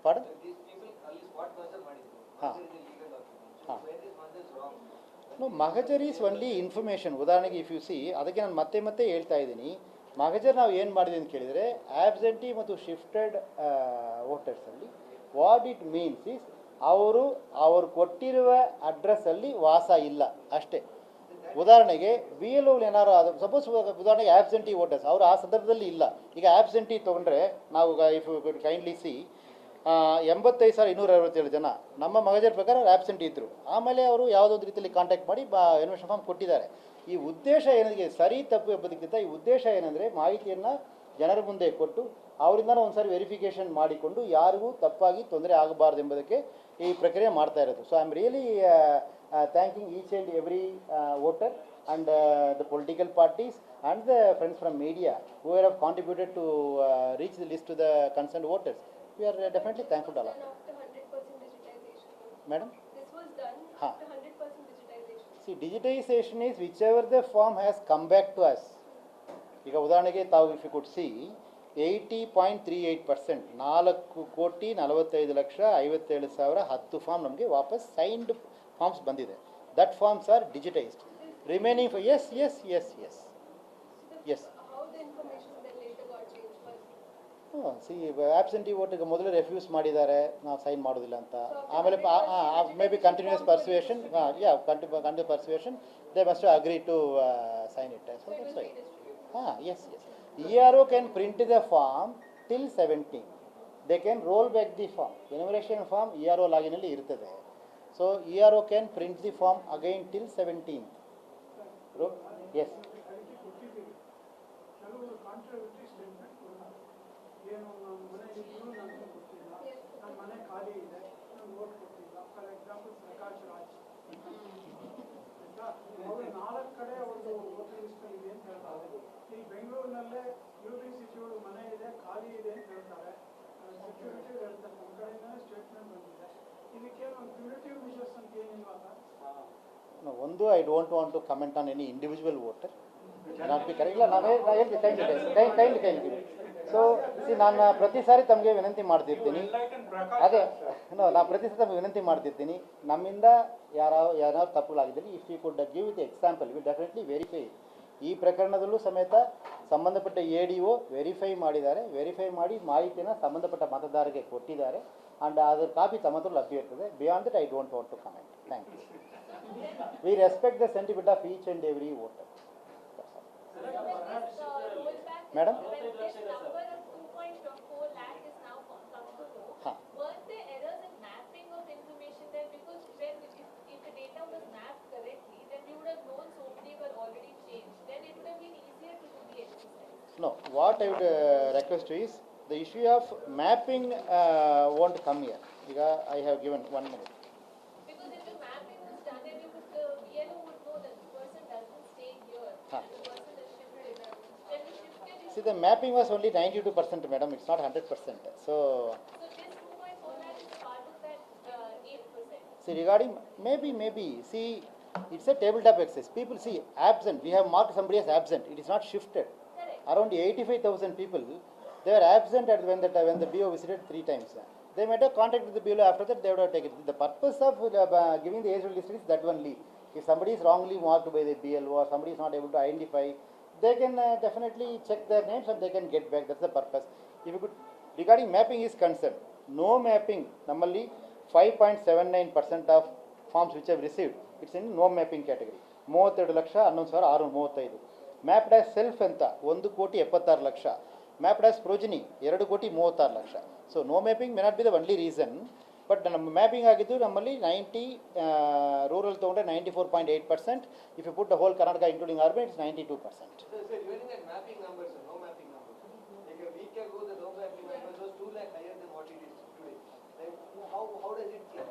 Pardon? No, Mahajar is only information. ಉದಾಹರಣೆಗೆ if U C, ಅದಕ್ಕೆ ನಾನು ಮತ್ತೆ ಹೇಳ್ತಾ ಇದ್ದೀನಿ, ಮಹಜರ್ ನಾವು ಏನು ಮಾಡಿದ್ವಿ ಅಂತ ಕೇಳಿದರೆ, ಆಬ್ಸೆಂಟಿ ಮತ್ತು ಶಿಫ್ಟೆಡ್ ವೋಟರ್ಸಲ್ಲಿ ವಾಟ್ ಇಟ್ ಮೀನ್ಸ್ ಇಸ್ ಅವರು ಕೊಟ್ಟಿರುವ ಅಡ್ರೆಸ್ಸಲ್ಲಿ ವಾಸ ಇಲ್ಲ ಅಷ್ಟೇ. ಉದಾಹರಣೆಗೆ ಬಿ ಎಲ್ ಓಗಳು ಏನಾರು ಅದು ಸಪೋಸ್ ಉದಾಹರಣೆಗೆ ಆಬ್ಸೆಂಟಿ ವೋಟರ್ಸ್ ಅವರು ಆ ಸಂದರ್ಭದಲ್ಲಿ ಇಲ್ಲ. ಈಗ ಆಬ್ಸೆಂಟಿ ತೊಗೊಂಡ್ರೆ ನಾವು ಇಫ್ ಕೈಂಡ್ಲಿ ಸಿ 85,267 ಜನ ನಮ್ಮ ಮಹಜರ್ ಪ್ರಕಾರ ಆಬ್ಸೆಂಟ್ ಇದ್ದರು. ಆಮೇಲೆ ಅವರು ಯಾವುದೊಂದು ರೀತಿಯಲ್ಲಿ ಕಾಂಟ್ಯಾಕ್ಟ್ ಮಾಡಿ ಎನ್ವಿಷನ್ ಫಾರ್ಮ್ ಕೊಟ್ಟಿದ್ದಾರೆ. ಈ ಉದ್ದೇಶ ಏನಿದೆ, ಸರಿ ತಪ್ಪು ಎಂಬುದಕ್ಕಿಂತ ಈ ಉದ್ದೇಶ ಏನಂದರೆ ಮಾಹಿತಿಯನ್ನು ಜನರ ಮುಂದೆ ಕೊಟ್ಟು ಅವರಿಂದನೂ ಒಂದು ಸಾರಿ ವೆರಿಫಿಕೇಷನ್ ಮಾಡಿಕೊಂಡು ಯಾರಿಗೂ ತಪ್ಪಾಗಿ ತೊಂದರೆ ಆಗಬಾರ್ದು ಎಂಬುದಕ್ಕೆ ಈ ಪ್ರಕ್ರಿಯೆ ಮಾಡ್ತಾ ಇರೋದು. So I am really thanking each and every voter and the political parties and the friends from media who have contributed to reach the list to the concerned voters. We are definitely thankful to all. After 100% digitization. Madam? This was done after 100% digitization. See, digitization is whichever the form has come back to us. ಈಗ ಉದಾಹರಣೆಗೆ ತಾವು if you could see 80.38%, 4,45,57,10 form ನಮಗೆ ವಾಪಸ್ signed forms ಬಂದಿದೆ. That forms are digitised. Remaining for yes. How the information then later got changed first? See, absentee vote ಮೊದಲು refuse ಮಾಡಿದ್ದಾರೆ, ನಾವು sign ಮಾಡೋದಿಲ್ಲ ಅಂತ. ಆಮೇಲೆ maybe continuous persuasion, continuous persuasion, they must agree to sign it. So that's why. Yes. ERO can print the form till 17. They can roll back the form. Enumeration form ERO ಲಾಗಿನಲ್ಲಿ ಇರ್ತದೆ. So ERO can print the form again till 17th. Yes. ಬೆಂಗಳೂರಿನಲ್ಲೇ UBC ಮನೆ ಇದೆ, ಖಾಲಿ ಇದೆ ಅಂತ ಹೇಳ್ತಾರೆ. Security ಹೇಳ್ತಾರೆ, ನಮ್ಮ ಕಡೆಯಿಂದನೇ ಸ್ಟೇಟ್ಮೆಂಟ್ ಬಂದಿದೆ. ಇದಕ್ಕೇನು ಕ್ಯೂರಿಟಿವ್ ಮೆಷರ್ಸ್ ಅಂತ ಏನಿಲ್ವಾ ಸರ್? No, ಒಂದು I don't want to comment on any individual voter. Not be correct. ಇಲ್ಲ, ನಾವೇ ಕೈಂಡ್ಲಿ. ಸೊ ನಾನು ಪ್ರತಿ ಸಾರಿ ತಮಗೆ ವಿನಂತಿ ಮಾಡ್ತಿರ್ತೀನಿ, ಅದೇ ನಾನು ಪ್ರತಿ ಸಾರಿ ತಮಗೆ ವಿನಂತಿ ಮಾಡ್ತಿರ್ತೀನಿ, ನಮ್ಮಿಂದ ಯಾರು ತಪ್ಪುಗಳಾಗಿದ್ದಲ್ಲಿ if you could give with example will definitely verify. ಈ ಪ್ರಕರಣದಲ್ಲೂ ಸಮೇತ ಸಂಬಂಧಪಟ್ಟ ADO ವೆರಿಫೈ ಮಾಡಿದ್ದಾರೆ. ವೆರಿಫೈ ಮಾಡಿ ಮಾಹಿತಿಯನ್ನು ಸಂಬಂಧಪಟ್ಟ ಮತದಾರರಿಗೆ ಕೊಟ್ಟಿದ್ದಾರೆ. ಆ್ಯಂಡ್ ಅದರ ಕಾಪಿ ತಮ್ಮ ಹತ್ರ ಲಭ್ಯ ಇರ್ತದೆ. Beyond that I don't want to comment. Thank you. We respect the sentiment of each and every voter. Madam? When this number of 2.4 lakh is now come to know, weren't there errors in mapping of information there? Because if the data was mapped correctly, then we would have known so many were already changed. Then it would have been easier to do the exercise. No, what I would request is the issue of mapping won't come here. I have given 1 minute. Because if the mapping was done, then the BLO would know that the person doesn't stay here. The person is shifted in that. When we shifted, See, the mapping was only 92%, madam. It's not 100%. So this 2.4 lakh is part of that 8%. see, regarding maybe, see, it's a tabletop exercise. People see absent. We have marked somebody as absent. It is not shifted. Correct. Around 85,000 people, they were absent when the BO visited 3 times. They might have contacted the BLO after that. They would have taken it. The purpose of giving the age list is that only. If somebody is wrongly marked by the BLO or somebody is not able to identify, they can definitely check their names and they can get back. That's the purpose. If you could, regarding mapping is concerned, no mapping. Normally, 5.79% of forms which have received, it's in no mapping category. 32,11,635. Mapped as self ಅಂತ 1,76,00,000. Mapped as progeny 2,36,00,000. So no mapping may not be the only reason, but ನಮ್ಮ mapping ಆಗಿದ್ದು ನಮ್ಮಲ್ಲಿ 90 rural ತಗೊಂಡ್ರೆ 94.8%. If you put the whole Karnataka including urban, it's 92%. So even in that mapping numbers, no mapping numbers. Like a week ago, the no mapping numbers was 2 lakh higher than what it is today. Like how does it get?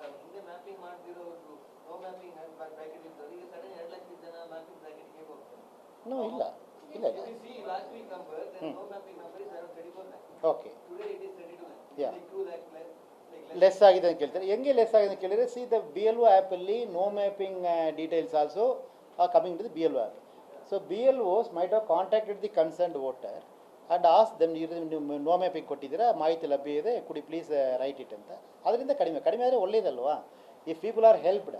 Like in the mapping ಮಾಡಿರೋ no mapping bracket ಇರ್ತದೆ. ಈಗ sudden 2 lakh ಜನ mapping bracket ಗೆ ಹೋಗ್ತಾರೆ. No, ಇಲ್ಲ. If you see last week number, then no mapping number is around 34 lakh. Okay. Today it is 32 lakh. Yeah. Like 2 lakh less. Less ಆಗಿದೆ ಅಂತ ಕೇಳ್ತಾರೆ. ಹೆಂಗೆ ಲೆಸ್ ಆಗಿದೆ ಅಂತ ಕೇಳಿದರೆ, ಸಿ ದ BLO ಆ್ಯಪಲ್ಲಿ no mapping details also coming to the BLO app. So BLOs might have contacted the concerned voter and ask them ನೀವು no mapping ಕೊಟ್ಟಿದ್ದೀರಾ, ಮಾಹಿತಿ ಲಭ್ಯ ಇದೆ, ಕುಡಿ ಪ್ಲೀಸ್ ರೈಟ್ ಇಟ್ ಅಂತ. ಅದರಿಂದ ಕಡಿಮೆ ಆದರೆ ಒಳ್ಳೇದಲ್ವಾ? ಇಫ್ ಪೀಪಲ್ ಆರ್ ಹೆಲ್ಪ್ಡ್,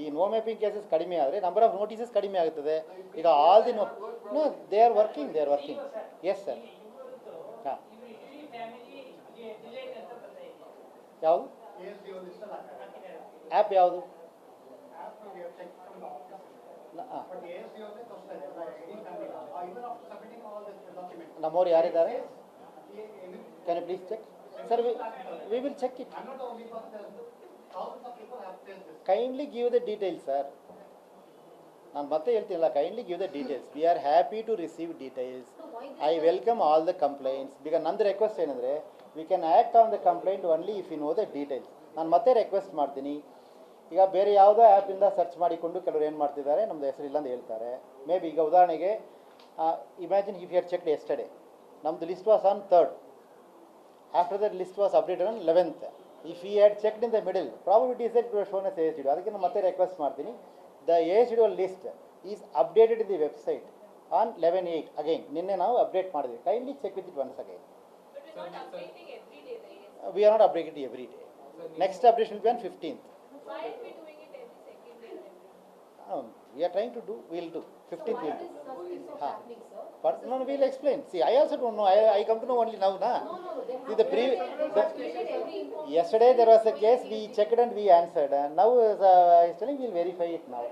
ಈ ನೋ ಮ್ಯಾಪಿಂಗ್ ಕೇಸಸ್ ಕಡಿಮೆ ಆದರೆ ನಂಬರ್ ಆಫ್ ನೋಟಿಸಸ್ ಕಡಿಮೆ ಆಗುತ್ತದೆ. ಈಗ all the no they are working yes sir. ಹಾಂ, ಯಾವುದು ಆ್ಯಪ್ ಯಾವುದು? ಹಾಂ, ನಮ್ಮವ್ರು ಯಾರಿದ್ದಾರೆ? Can you please check sir? We will check it. Kindly give the details sir. ನಾನು ಮತ್ತೆ ಹೇಳ್ತೀನಲ್ಲ, kindly give the details. We are happy to receive details. I welcome all the complaints. ಈಗ ನಂದು ರಿಕ್ವೆಸ್ಟ್ ಏನಂದರೆ, we can act on the complaint only if you know the details. ನಾನು ಮತ್ತೆ request ಮಾಡ್ತೀನಿ, ಈಗ ಬೇರೆ ಯಾವುದೋ ಆ್ಯಪಿಂದ ಸರ್ಚ್ ಮಾಡಿಕೊಂಡು ಕೆಲವರು ಏನು ಮಾಡ್ತಿದ್ದಾರೆ, ನಮ್ಮದು ಹೆಸರಿಲ್ಲ ಅಂತ ಹೇಳ್ತಾರೆ. ಮೇ ಬಿ ಈಗ ಉದಾಹರಣೆಗೆ imagine if you are checked yesterday, ನಮ್ಮದು list was on 3rd. After that list was updated on 11th. If you had checked in the middle, probability is that you are shown as ASDO. ಅದಕ್ಕೆ ನಾನು ಮತ್ತೆ request ಮಾಡ್ತೀನಿ, the ASDO list is updated in the website on 11/8. Again ನಿನ್ನೆ ನಾವು update ಮಾಡಿದ್ವಿ. Kindly check with it once again. But we're not updating every day, right? We are not updating it every day. Next updation will be on 15th. Why are we doing it every second day? We are trying to do, we will do. 15th So why will do. is such things so Huh. happening, sir? But no, we will explain. See, I also don't know. I come to know only now, na? No, they See, have the every information. yesterday there was a case, we checked and we answered. And now is telling we will verify it now.